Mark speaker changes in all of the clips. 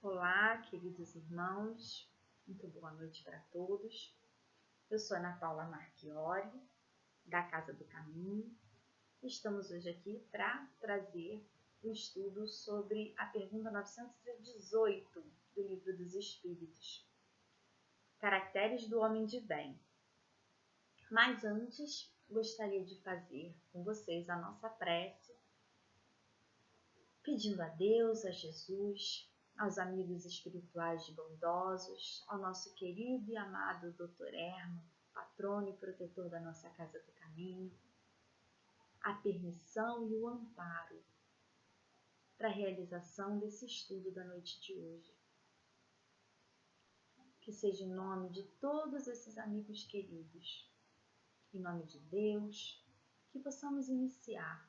Speaker 1: Olá, queridos irmãos, muito boa noite para todos. Eu sou Ana Paula Marchiori, da Casa do Caminho. Estamos hoje aqui para trazer um estudo sobre a pergunta 918 do Livro dos Espíritos, Caracteres do Homem de Bem. Mas antes, gostaria de fazer com vocês a nossa prece, pedindo a Deus, a Jesus, aos amigos espirituais bondosos, ao nosso querido e amado Dr. Herman, patrono e protetor da nossa Casa do Caminho, a permissão e o amparo para a realização desse estudo da noite de hoje. Que seja em nome de todos esses amigos queridos, em nome de Deus, que possamos iniciar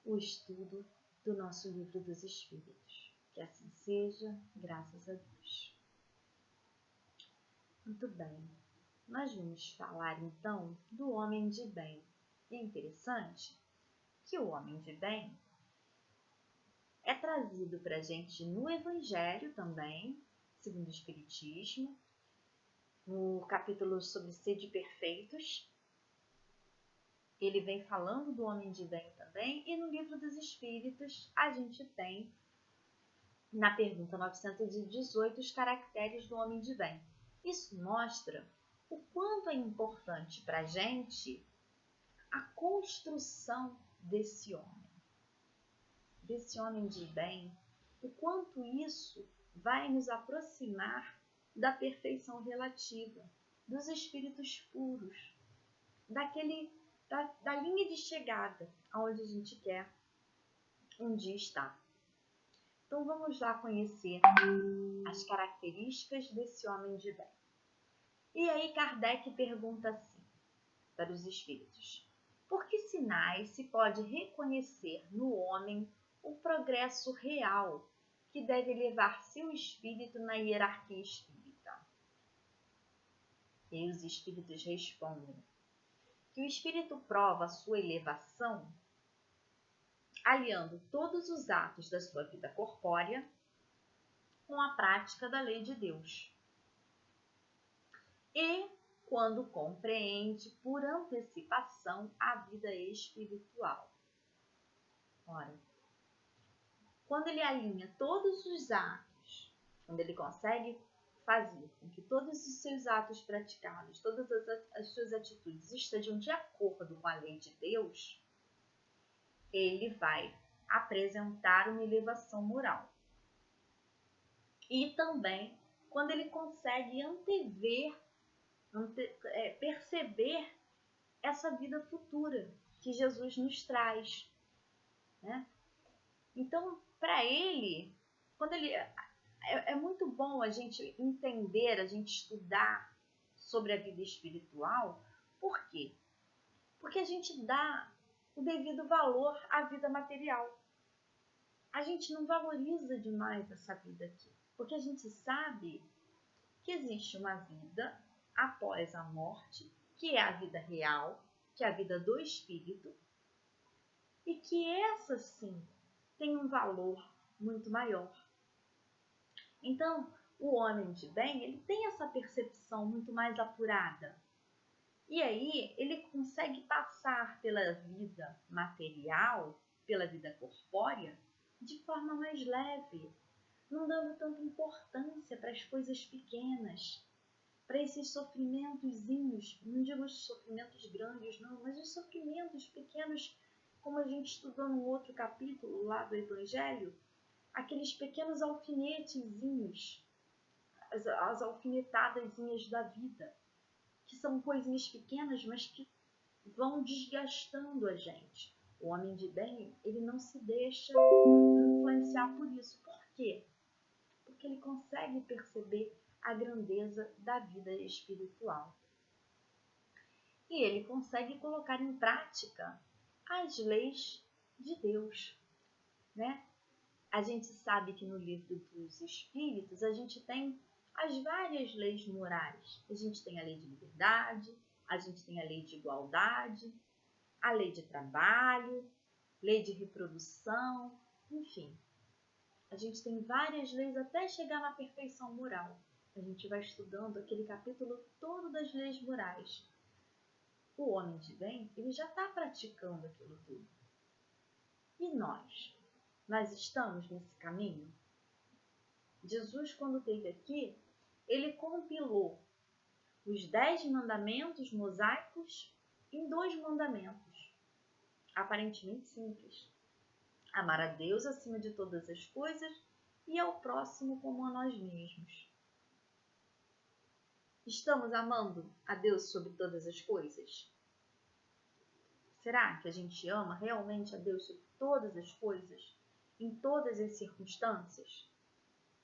Speaker 1: o estudo do nosso Livro dos Espíritos. Que assim seja, graças a Deus. Muito bem, nós vamos falar então do homem de bem. E é interessante que o homem de bem é trazido para a gente no Evangelho também, segundo o Espiritismo, no capítulo sobre Sede Perfeitos. Ele vem falando do homem de bem também, e no Livro dos Espíritos a gente tem, na pergunta 918, os caracteres do homem de bem. Isso mostra o quanto é importante para a gente a construção desse homem de bem, o quanto isso vai nos aproximar da perfeição relativa, dos espíritos puros, da linha de chegada aonde a gente quer um dia estar. Então vamos lá conhecer as características desse homem de bem. E aí Kardec pergunta assim para os espíritos: por que sinais se pode reconhecer no homem o progresso real que deve levar seu espírito na hierarquia espírita? E os espíritos respondem que o espírito prova a sua elevação aliando todos os atos da sua vida corpórea com a prática da lei de Deus. E quando compreende por antecipação a vida espiritual. Ora, quando ele alinha todos os atos, quando ele consegue fazer com que todos os seus atos praticados, todas as suas atitudes estejam de acordo com a lei de Deus, ele vai apresentar uma elevação moral. E também quando ele consegue perceber essa vida futura que Jesus nos traz, né? Então, para ele, é muito bom a gente entender, a gente estudar sobre a vida espiritual. Por quê? Porque a gente dá o devido valor à vida material. A gente não valoriza demais essa vida aqui, porque a gente sabe que existe uma vida após a morte, que é a vida real, que é a vida do espírito, e que essa sim tem um valor muito maior. Então, o homem de bem, ele tem essa percepção muito mais apurada. E aí, ele consegue passar pela vida material, pela vida corpórea, de forma mais leve, não dando tanta importância para as coisas pequenas, para esses sofrimentozinhos, não digo os sofrimentos grandes não, mas os sofrimentos pequenos, como a gente estudou no outro capítulo lá do Evangelho, aqueles pequenos alfinetezinhos, as alfinetadazinhas da vida, que são coisinhas pequenas, mas que vão desgastando a gente. O homem de bem, ele não se deixa influenciar por isso. Por quê? Porque ele consegue perceber a grandeza da vida espiritual. E ele consegue colocar em prática as leis de Deus, né? A gente sabe que no Livro dos Espíritos a gente tem as várias leis morais. A gente tem a lei de liberdade, a gente tem a lei de igualdade, a lei de trabalho, lei de reprodução, enfim. A gente tem várias leis até chegar na perfeição moral. A gente vai estudando aquele capítulo todo das leis morais. O homem de bem, ele já está praticando aquilo tudo. E nós? Nós estamos nesse caminho? Jesus, quando esteve aqui, ele compilou os 10 mandamentos mosaicos em 2 mandamentos, aparentemente simples. Amar a Deus acima de todas as coisas e ao próximo como a nós mesmos. Estamos amando a Deus sobre todas as coisas? Será que a gente ama realmente a Deus sobre todas as coisas, em todas as circunstâncias,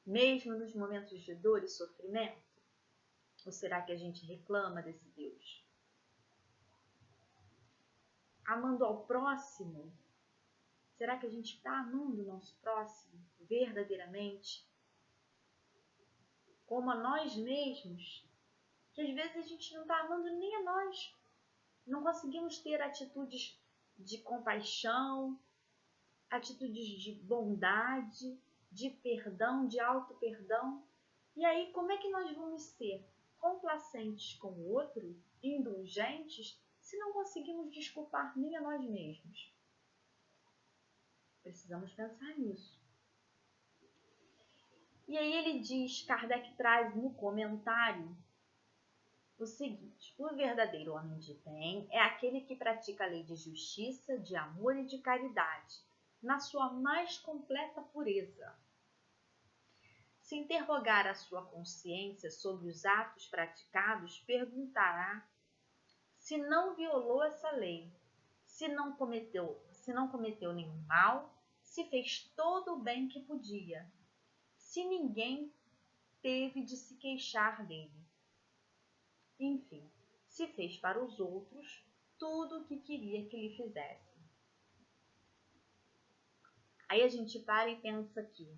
Speaker 1: mesmo nos momentos de dor e sofrimento? Ou será que a gente reclama desse Deus? Amando ao próximo, será que a gente está amando o nosso próximo verdadeiramente? Como a nós mesmos, que às vezes a gente não está amando nem a nós. Não conseguimos ter atitudes de compaixão, atitudes de bondade, de perdão, de auto-perdão. E aí, como é que nós vamos ser complacentes com o outro, indulgentes, se não conseguimos desculpar nem a nós mesmos? Precisamos pensar nisso. E aí ele diz, Kardec traz no comentário o seguinte: o verdadeiro homem de bem é aquele que pratica a lei de justiça, de amor e de caridade, na sua mais completa pureza. Se interrogar a sua consciência sobre os atos praticados, perguntará se não violou essa lei, se não cometeu nenhum mal, se fez todo o bem que podia, se ninguém teve de se queixar dele. Enfim, se fez para os outros tudo o que queria que lhe fizessem. Aí a gente para e pensa aqui.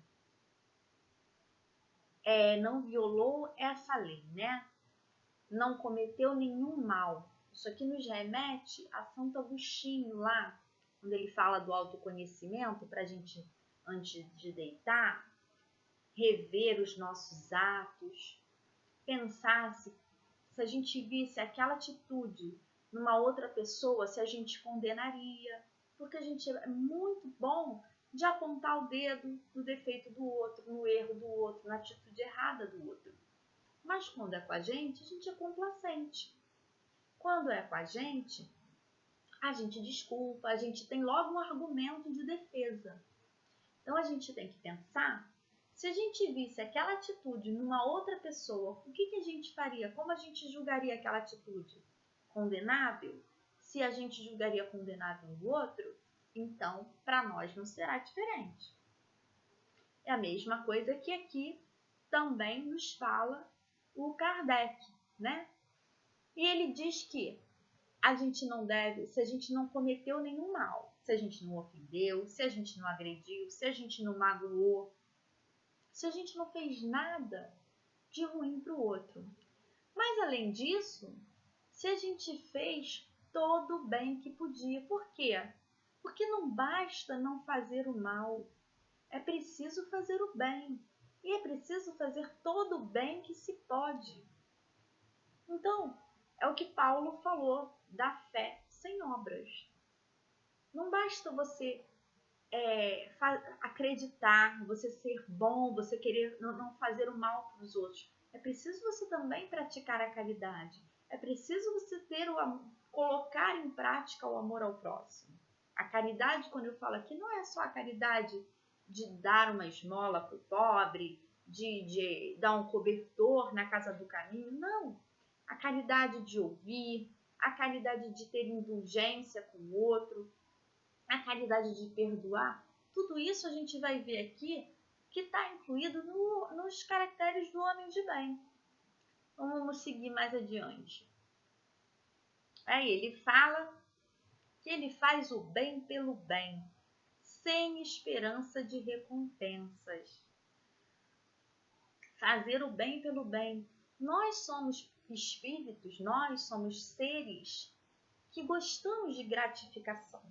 Speaker 1: Não violou essa lei, né? Não cometeu nenhum mal. Isso aqui nos remete a Santo Agostinho lá, quando ele fala do autoconhecimento, para a gente, antes de deitar, rever os nossos atos, pensar se a gente visse aquela atitude numa outra pessoa, se a gente condenaria, porque a gente é muito bom de apontar o dedo no defeito do outro, no erro do outro, na atitude errada do outro. Mas quando é com a gente é complacente. Quando é com a gente desculpa, a gente tem logo um argumento de defesa. Então a gente tem que pensar, se a gente visse aquela atitude numa outra pessoa, o que a gente faria? Como a gente julgaria aquela atitude? Condenável? Se a gente julgaria condenável no outro, então para nós não será diferente. É a mesma coisa que aqui também nos fala o Kardec, né? E ele diz que a gente não deve, se a gente não cometeu nenhum mal, se a gente não ofendeu, se a gente não agrediu, se a gente não magoou, se a gente não fez nada de ruim para o outro. Mas, além disso, se a gente fez todo o bem que podia. Por quê? Porque não basta não fazer o mal. É preciso fazer o bem. E é preciso fazer todo o bem que se pode. Então, é o que Paulo falou da fé sem obras. Não basta você acreditar, você ser bom, você querer não fazer o mal para os outros. É preciso você também praticar a caridade. É preciso você colocar em prática o amor ao próximo. A caridade, quando eu falo aqui, não é só a caridade de dar uma esmola para o pobre, de dar um cobertor na casa do caminho. Não. A caridade de ouvir, a caridade de ter indulgência com o outro, a caridade de perdoar. Tudo isso a gente vai ver aqui que está incluído nos caracteres do homem de bem. Então, vamos seguir mais adiante. Aí ele fala que ele faz o bem pelo bem, sem esperança de recompensas. Fazer o bem pelo bem. Nós somos espíritos, nós somos seres que gostamos de gratificação.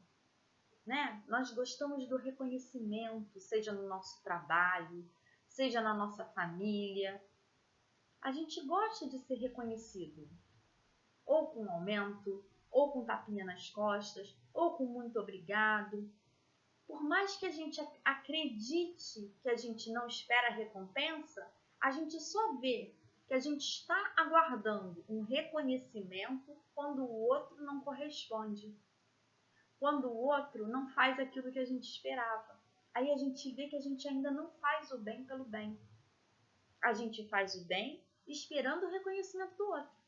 Speaker 1: né? Nós gostamos do reconhecimento, seja no nosso trabalho, seja na nossa família. A gente gosta de ser reconhecido, ou com um aumento, ou com tapinha nas costas, ou com muito obrigado. Por mais que a gente acredite que a gente não espera a recompensa, a gente só vê que a gente está aguardando um reconhecimento quando o outro não corresponde, quando o outro não faz aquilo que a gente esperava. Aí a gente vê que a gente ainda não faz o bem pelo bem. A gente faz o bem esperando o reconhecimento do outro.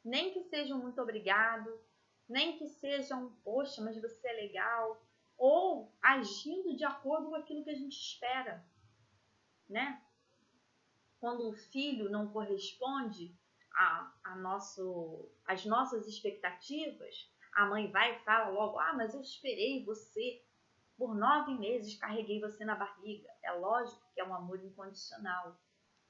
Speaker 1: Nem que seja um muito obrigado, nem que seja um poxa, mas você é legal, ou agindo de acordo com aquilo que a gente espera, né? Quando o filho não corresponde às nossas expectativas, a mãe vai e fala logo, mas eu esperei você por 9 meses, carreguei você na barriga. É lógico que é um amor incondicional.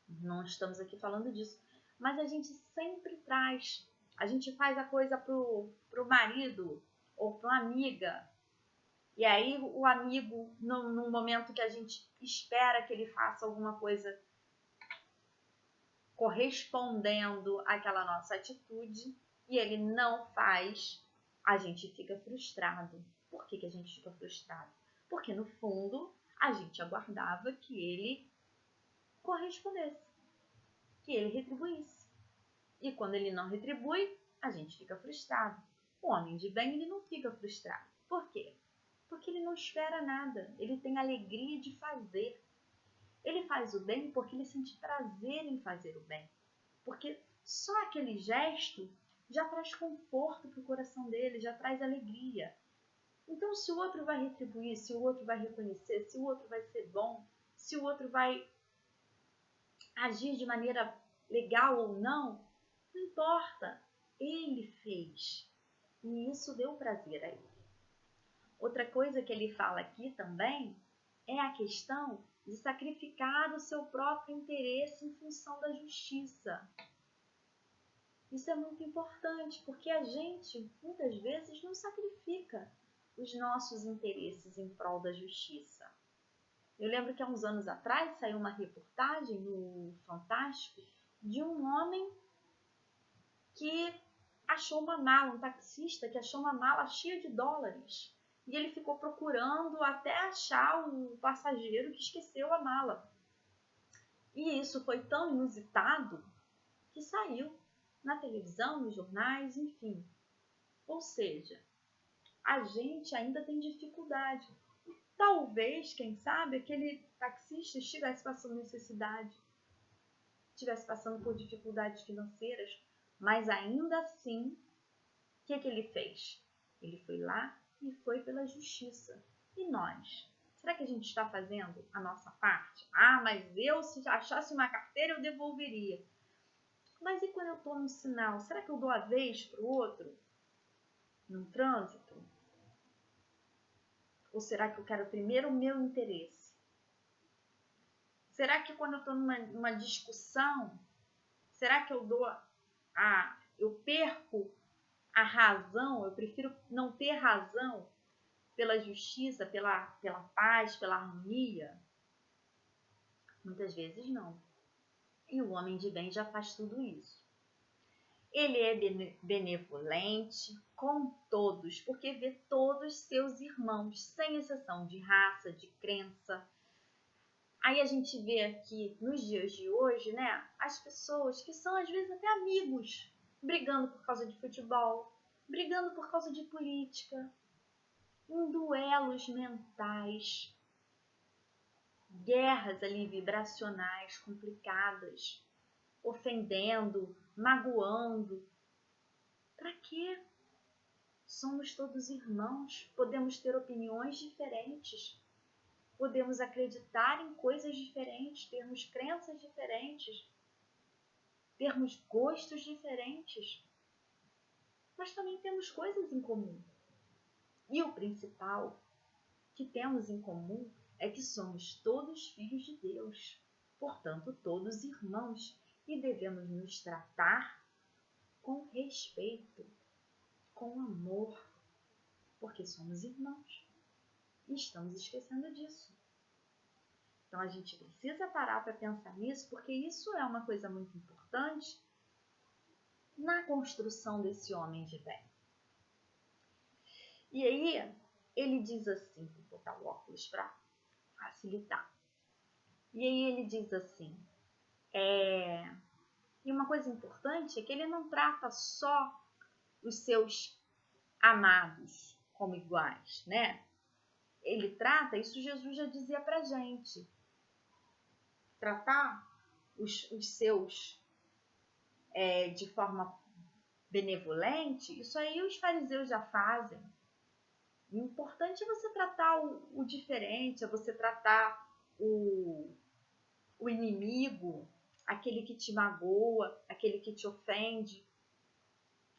Speaker 1: Não estamos aqui falando disso. Mas a gente sempre traz. A gente faz a coisa pro marido ou pra uma amiga. E aí o amigo, num momento que a gente espera que ele faça alguma coisa correspondendo àquela nossa atitude, e ele não faz, a gente fica frustrado. Por que a gente fica frustrado? Porque no fundo a gente aguardava que ele correspondesse, que ele retribuísse. E quando ele não retribui, a gente fica frustrado. O homem de bem, ele não fica frustrado. Por quê? Porque ele não espera nada, ele tem alegria de fazer. Ele faz o bem porque ele sente prazer em fazer o bem. Porque só aquele gesto já traz conforto para o coração dele, já traz alegria. Então, se o outro vai retribuir, se o outro vai reconhecer, se o outro vai ser bom, se o outro vai agir de maneira legal ou não, não importa. Ele fez. E isso deu prazer a ele. Outra coisa que ele fala aqui também é a questão de sacrificar o seu próprio interesse em função da justiça. Isso é muito importante, porque a gente, muitas vezes, não sacrifica os nossos interesses em prol da justiça. Eu lembro que há uns anos atrás saiu uma reportagem no Fantástico de um homem que achou uma mala, um taxista que achou uma mala cheia de dólares. E ele ficou procurando até achar o passageiro que esqueceu a mala. E isso foi tão inusitado que saiu na televisão, nos jornais, enfim. Ou seja, a gente ainda tem dificuldade. Talvez, quem sabe, aquele taxista estivesse passando necessidade, estivesse passando por dificuldades financeiras, mas ainda assim, o que ele fez? Ele foi lá e foi pela justiça. E nós? Será que a gente está fazendo a nossa parte? Mas eu, se achasse uma carteira, eu devolveria. Mas e quando eu estou no sinal? Será que eu dou a vez para o outro? No trânsito? Ou será que eu quero primeiro o meu interesse? Será que quando eu estou numa discussão, será que eu eu perco a razão? Eu prefiro não ter razão pela justiça, pela paz, pela harmonia? Muitas vezes não. E o homem de bem já faz tudo isso. Ele é benevolente com todos, porque vê todos seus irmãos, sem exceção de raça, de crença. Aí a gente vê aqui, nos dias de hoje, né, as pessoas que são às vezes até amigos, brigando por causa de futebol, brigando por causa de política, em duelos mentais, guerras ali vibracionais complicadas, ofendendo, magoando. Para quê? Somos todos irmãos, podemos ter opiniões diferentes, podemos acreditar em coisas diferentes, termos crenças diferentes, termos gostos diferentes, mas também temos coisas em comum. E o principal que temos em comum é que somos todos filhos de Deus, portanto, todos irmãos, e devemos nos tratar com respeito, com amor, porque somos irmãos. E estamos esquecendo disso. Então a gente precisa parar para pensar nisso, porque isso é uma coisa muito importante na construção desse homem de bem. E aí ele diz assim, vou botar o óculos para facilitar. E aí ele diz assim, e uma coisa importante é que ele não trata só os seus amados como iguais, né? Ele trata, isso Jesus já dizia pra gente, tratar os seus de forma benevolente, isso aí os fariseus já fazem. O importante é você tratar o diferente, é você tratar o inimigo, aquele que te magoa, aquele que te ofende,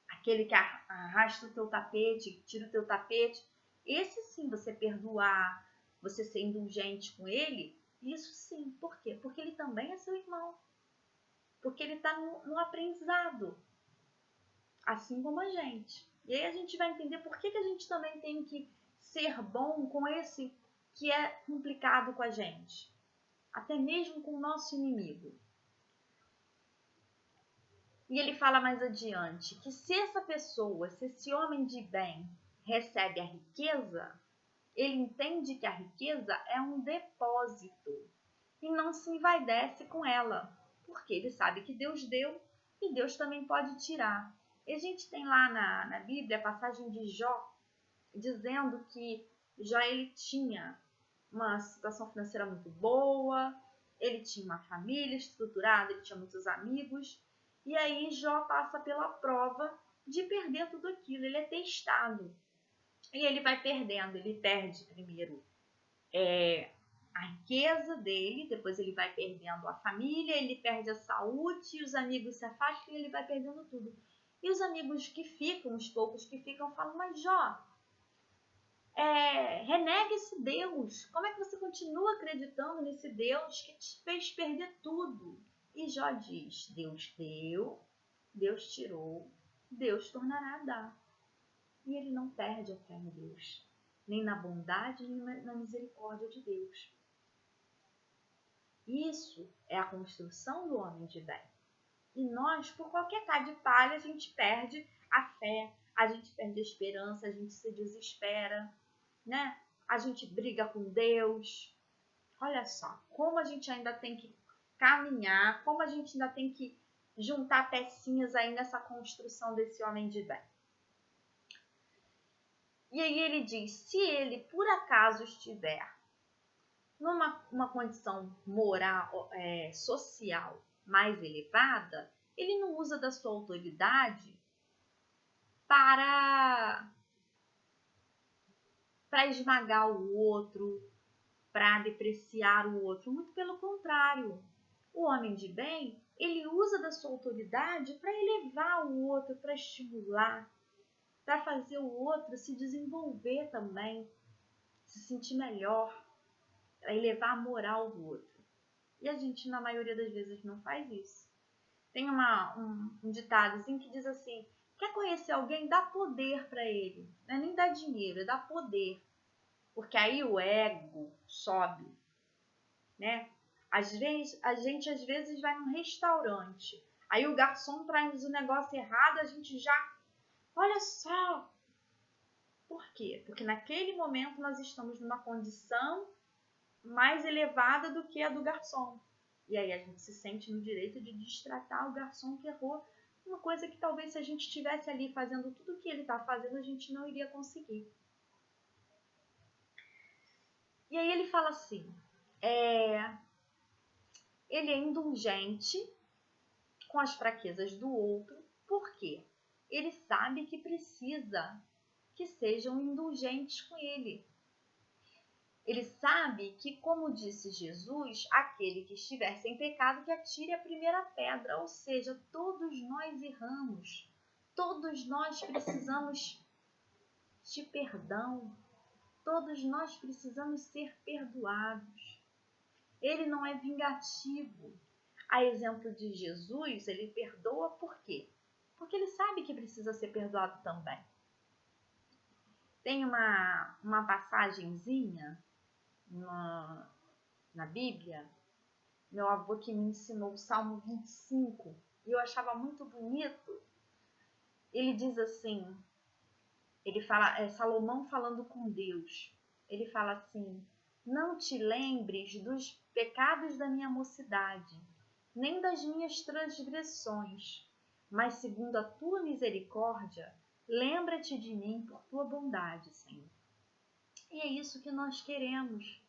Speaker 1: aquele que arrasta o teu tapete, tira o teu tapete. Esse sim, você perdoar, você ser indulgente com ele, isso sim. Por quê? Porque ele também é seu irmão. Porque ele está no aprendizado, assim como a gente. E aí a gente vai entender por que a gente também tem que ser bom com esse que é complicado com a gente. Até mesmo com o nosso inimigo. E ele fala mais adiante que se essa pessoa, se esse homem de bem recebe a riqueza, ele entende que a riqueza é um depósito e não se envaidece com ela, porque ele sabe que Deus deu e Deus também pode tirar. E a gente tem lá na Bíblia a passagem de Jó, dizendo que Jó ele tinha uma situação financeira muito boa, ele tinha uma família estruturada, ele tinha muitos amigos, e aí Jó passa pela prova de perder tudo aquilo, ele é testado. E ele vai perdendo, ele perde primeiro a riqueza dele, depois ele vai perdendo a família, ele perde a saúde, os amigos se afastam e ele vai perdendo tudo. E os amigos que ficam, os poucos que ficam, falam, mas Jó, renega esse Deus, como é que você continua acreditando nesse Deus que te fez perder tudo? E Jó diz, Deus deu, Deus tirou, Deus tornará a dar. E ele não perde a fé em Deus, nem na bondade, nem na misericórdia de Deus. Isso é a construção do homem de bem. E nós, por qualquer cá de palha, a gente perde a fé, a gente perde a esperança, a gente se desespera, né? A gente briga com Deus. Olha só, como a gente ainda tem que caminhar, como a gente ainda tem que juntar pecinhas aí nessa construção desse homem de bem. E aí ele diz, se ele por acaso estiver numa condição moral, social mais elevada, ele não usa da sua autoridade para esmagar o outro, para depreciar o outro. Muito pelo contrário. O homem de bem, ele usa da sua autoridade para elevar o outro, para estimular, para fazer o outro se desenvolver também, se sentir melhor, para elevar a moral do outro. E a gente, na maioria das vezes, não faz isso. Tem um ditado assim que diz assim, quer conhecer alguém, dá poder para ele. Não é nem dar dinheiro, é dar poder. Porque aí o ego sobe, né? Às vezes, a gente às vezes vai num restaurante, aí o garçom traz o negócio errado, a gente já, olha só. Por quê? Porque naquele momento nós estamos numa condição mais elevada do que a do garçom. E aí a gente se sente no direito de destratar o garçom que errou uma coisa que talvez se a gente estivesse ali fazendo tudo o que ele está fazendo, a gente não iria conseguir. E aí ele fala assim, ele é indulgente com as fraquezas do outro, por quê? Ele sabe que precisa que sejam indulgentes com ele. Ele sabe que, como disse Jesus, aquele que estiver sem pecado que atire a primeira pedra, ou seja, todos nós erramos, todos nós precisamos de perdão, todos nós precisamos ser perdoados. Ele não é vingativo. A exemplo de Jesus, ele perdoa por quê? Porque ele sabe que precisa ser perdoado também. Tem uma passagenzinha na Bíblia, meu avô que me ensinou o Salmo 25, e eu achava muito bonito. Ele diz assim, ele fala, Salomão falando com Deus, ele fala assim: não te lembres dos pecados da minha mocidade, nem das minhas transgressões, mas segundo a tua misericórdia, lembra-te de mim por tua bondade, Senhor. E é isso que nós queremos,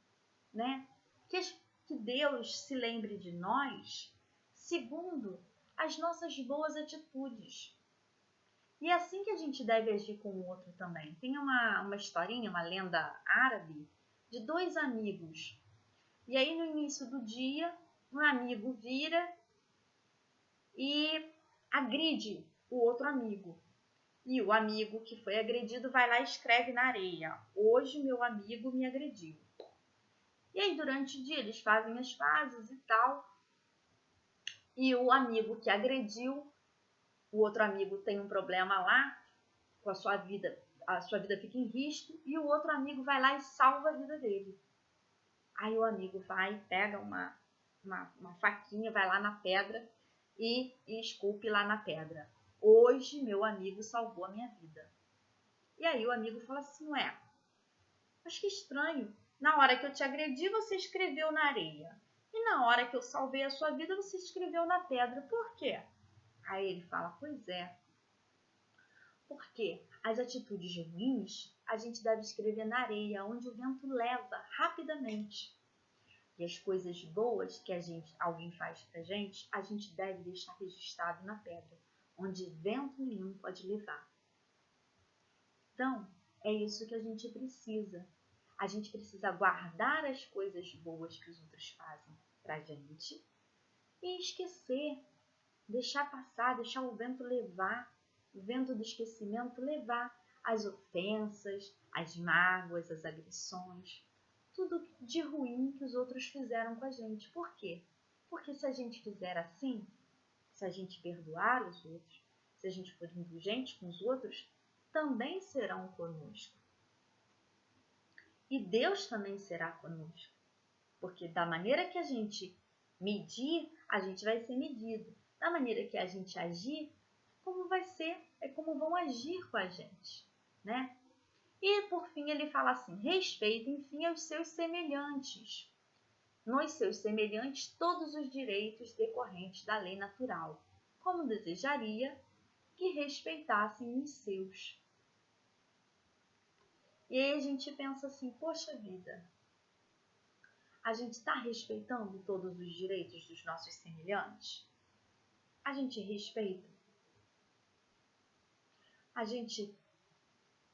Speaker 1: né? Que Deus se lembre de nós segundo as nossas boas atitudes. E é assim que a gente deve agir com o outro também. Tem uma historinha, uma lenda árabe, de 2 amigos. E aí, no início do dia, um amigo vira e agride o outro amigo. E o amigo que foi agredido vai lá e escreve na areia: hoje meu amigo me agrediu. E aí, durante o dia, eles fazem as pazes e tal. E o amigo que agrediu, o outro amigo tem um problema lá com a sua vida fica em risco, e o outro amigo vai lá e salva a vida dele. Aí o amigo vai, pega uma faquinha, vai lá na pedra e esculpe lá na pedra: hoje meu amigo salvou a minha vida. E aí o amigo fala assim: ué, mas que estranho, na hora que eu te agredi você escreveu na areia, e na hora que eu salvei a sua vida você escreveu na pedra, por quê? Aí ele fala: pois é, porque as atitudes ruins a gente deve escrever na areia, onde o vento leva rapidamente. E as coisas boas que alguém faz pra gente, a gente deve deixar registrado na pedra, onde vento nenhum pode levar. Então, é isso que a gente precisa. A gente precisa guardar as coisas boas que os outros fazem pra gente e esquecer, deixar passar, deixar o vento levar, o vento do esquecimento levar as ofensas, as mágoas, as agressões, tudo de ruim que os outros fizeram com a gente. Por quê? Porque se a gente fizer assim, se a gente perdoar os outros, se a gente for indulgente com os outros, também serão conosco. E Deus também será conosco. Porque da maneira que a gente medir, a gente vai ser medido. Da maneira que a gente agir, como vai ser, é como vão agir com a gente, né? E por fim ele fala assim: respeita, enfim, aos seus semelhantes. Nos seus semelhantes todos os direitos decorrentes da lei natural, como desejaria que respeitassem os seus. E aí a gente pensa assim: poxa vida, a gente está respeitando todos os direitos dos nossos semelhantes? A gente respeita? A gente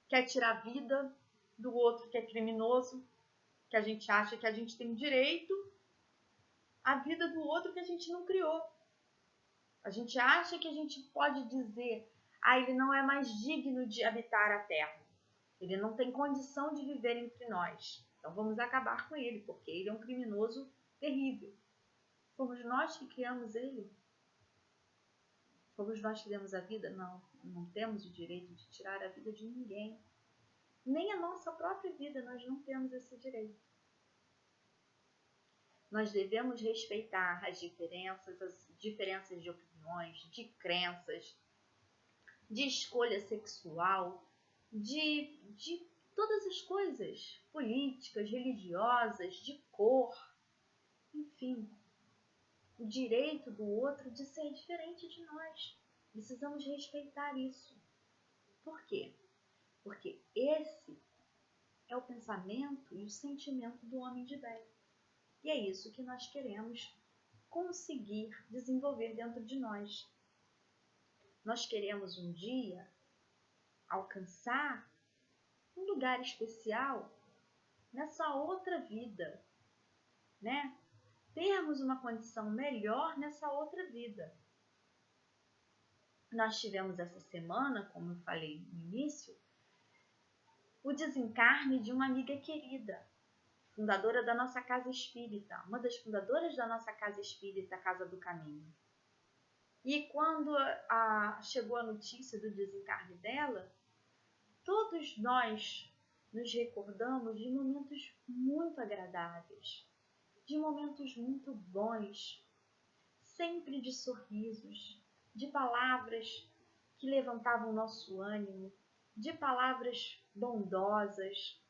Speaker 1: quer tirar a vida do outro que é criminoso, que a gente acha que a gente tem direito à vida do outro que a gente não criou. A gente acha que a gente pode dizer: ele não é mais digno de habitar a terra. Ele não tem condição de viver entre nós. Então vamos acabar com ele, porque ele é um criminoso terrível. Fomos nós que criamos ele? Fomos nós que demos a vida? Não, não temos o direito de tirar a vida de ninguém. Nem a nossa própria vida nós não temos esse direito. Nós devemos respeitar as diferenças de opiniões, de crenças, de escolha sexual, de todas as coisas, políticas, religiosas, de cor, enfim, o direito do outro de ser diferente de nós. Precisamos respeitar isso. Por quê? Porque esse é o pensamento e o sentimento do homem de bem. E é isso que nós queremos conseguir desenvolver dentro de nós. Nós queremos um dia alcançar um lugar especial nessa outra vida, né? Termos uma condição melhor nessa outra vida. Nós tivemos essa semana, como eu falei no início, o desencarne de uma amiga querida, fundadora da nossa casa espírita, uma das fundadoras da nossa casa espírita, Casa do Caminho. E quando chegou a notícia do desencarne dela, todos nós nos recordamos de momentos muito agradáveis, de momentos muito bons, sempre de sorrisos, de palavras que levantavam nosso ânimo, de palavras bondosas.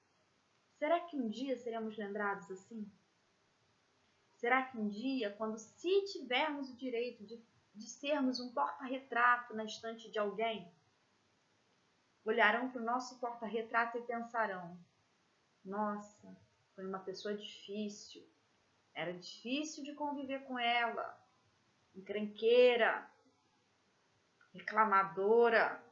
Speaker 1: Será que um dia seremos lembrados assim? Será que um dia, se tivermos o direito de sermos um porta-retrato na estante de alguém, olharão para o nosso porta-retrato e pensarão: nossa, foi uma pessoa difícil, era difícil de conviver com ela, encrenqueira, reclamadora,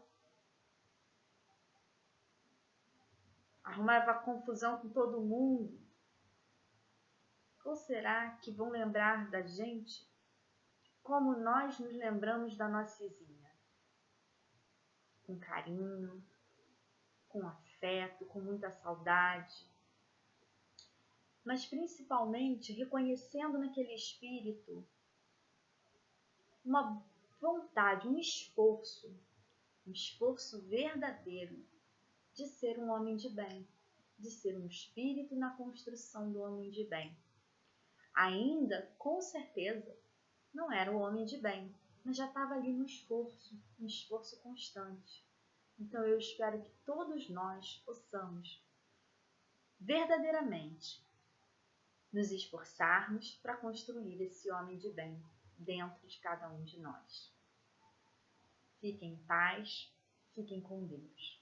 Speaker 1: arrumava confusão com todo mundo. Ou será que vão lembrar da gente como nós nos lembramos da nossa vizinha? Com carinho, com afeto, com muita saudade, mas principalmente reconhecendo naquele espírito uma vontade, um esforço verdadeiro de ser um homem de bem, de ser um espírito na construção do homem de bem. Ainda, com certeza, não era um homem de bem, mas já estava ali no esforço, um esforço constante. Então eu espero que todos nós possamos verdadeiramente nos esforçarmos para construir esse homem de bem dentro de cada um de nós. Fiquem em paz, fiquem com Deus.